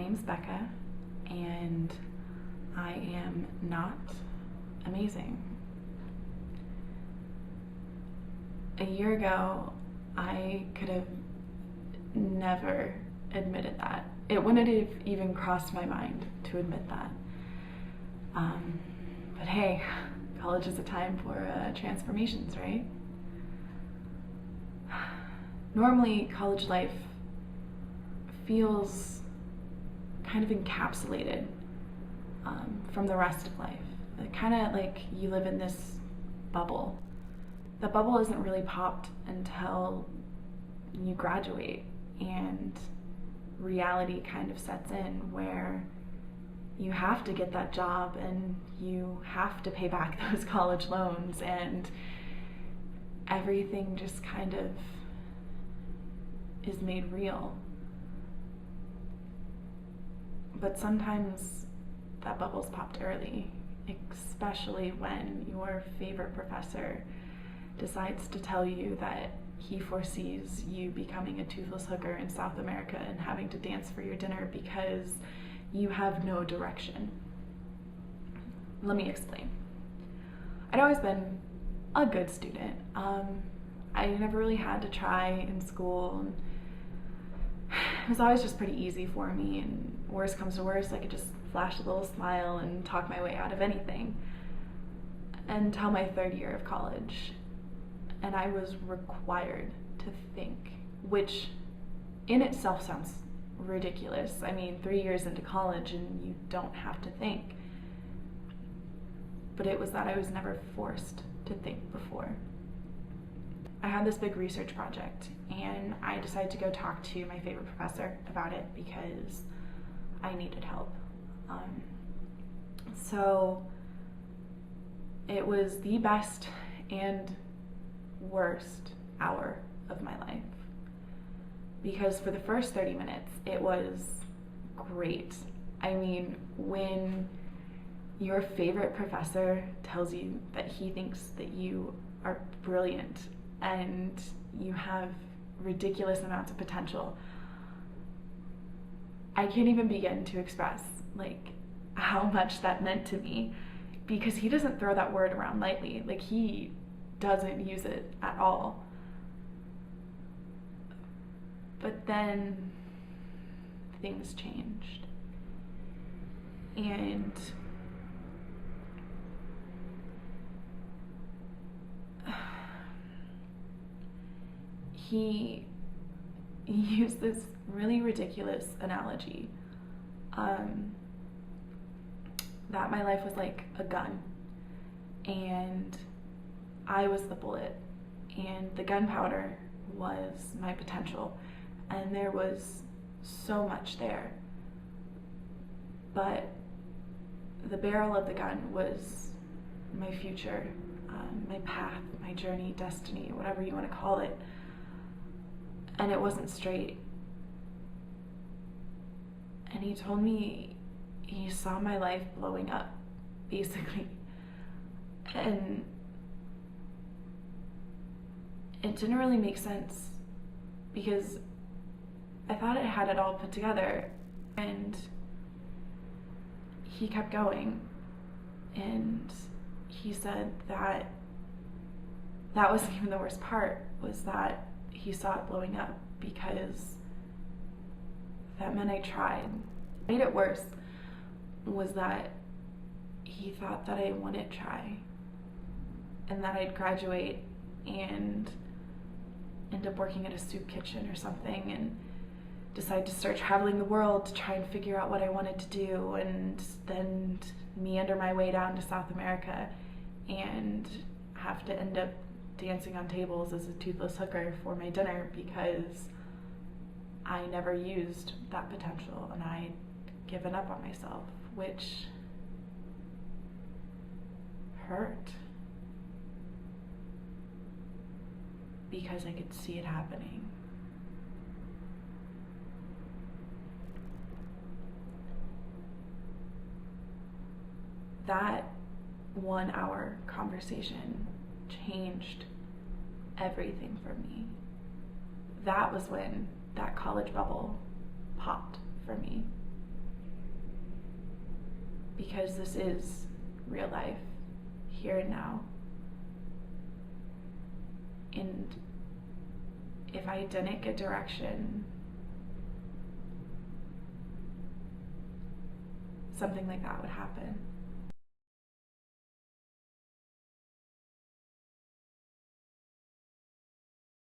name's Becca, and I am not amazing. A year ago, I could have never admitted that. It wouldn't have even crossed my mind to admit that. But hey, college is a time for transformations, right? Normally, college life feels kind of encapsulated from the rest of life. Kind of like you live in this bubble. The bubble isn't really popped until you graduate, and reality kind of sets in where you have to get that job and you have to pay back those college loans, and everything just kind of is made real. But sometimes that bubble's popped early, especially when your favorite professor decides to tell you that he foresees you becoming a toothless hooker in South America and having to dance for your dinner because you have no direction. Let me explain. I'd always been a good student. I never really had to try in school. It was always just pretty easy for me, and worst comes to worst, I could just flash a little smile and talk my way out of anything. Until my third year of college, and I was required to think, which in itself sounds ridiculous. I mean, 3 years into college and you don't have to think. But it was that I was never forced to think before. I had this big research project, and I decided to go talk to my favorite professor about it because I needed help. So it was the best and worst hour of my life, because for the first 30 minutes it was great. I mean, when your favorite professor tells you that he thinks that you are brilliant and you have ridiculous amounts of potential, I can't even begin to express how much that meant to me, because he doesn't throw that word around lightly. He doesn't use it at all. But then things changed, and he used this really ridiculous analogy that my life was like a gun, and I was the bullet, and the gunpowder was my potential, and there was so much there. But the barrel of the gun was my future, my path, my journey, destiny, whatever you want to call it. And it wasn't straight. And he told me he saw my life blowing up, basically. And it didn't really make sense, because I thought I had it all put together, and he kept going, and he said that that wasn't even the worst part, was that he saw it blowing up, because that meant I tried. What made it worse was that he thought that I wouldn't try, and that I'd graduate and end up working at a soup kitchen or something, and decide to start traveling the world to try and figure out what I wanted to do, and then meander my way down to South America and have to end up dancing on tables as a toothless hooker for my dinner, because I never used that potential and I'd given up on myself, which hurt, because I could see it happening. That 1 hour conversation changed everything for me. That was when that college bubble popped for me. because this is real life, here and now. And if I didn't get direction, something like that would happen.